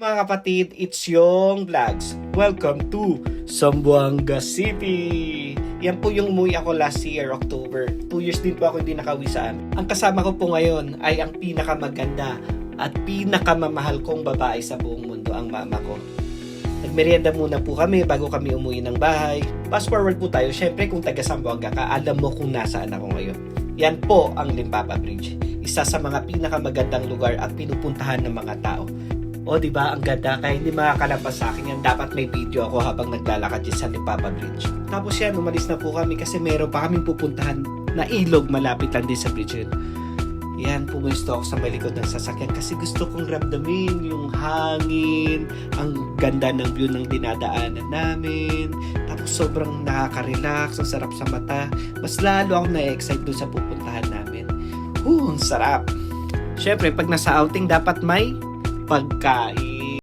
Mga kapatid, it's Yung Vlogs. Welcome to Zamboanga City. Yan po yung umuwi ako last year, October. 2 years din po ako hindi nakauwi sa amin. Ang kasama ko po ngayon ay ang pinakamaganda at pinakamamahal kong babae sa buong mundo, ang mama ko. Nagmerienda muna po kami bago kami umuwi ng bahay. Fast forward po tayo. Syempre kung taga Zamboanga ka, alam mo kung nasaan ako ngayon. Yan po ang Limpapa Bridge. Isa sa mga pinakamagandang lugar at pinupuntahan ng mga tao. O, di ba ang ganda? Kaya hindi makakalabas sa akin yan. Dapat may video ako habang naglalakad dyan sa Limpapa Bridge. Tapos yan, umalis na po kami kasi meron pa kaming pupuntahan na ilog malapit lang din sa bridge yun. Yan, pumusto ako sa malikod ng sasakyan kasi gusto kong ramdamin yung hangin, ang ganda ng view ng dinadaanan namin. Tapos sobrang nakaka-relax, ang sarap sa mata. Mas lalo ako na-excite doon sa pupuntahan namin. Ang sarap! Syempre, pag nasa outing, dapat may pagkain.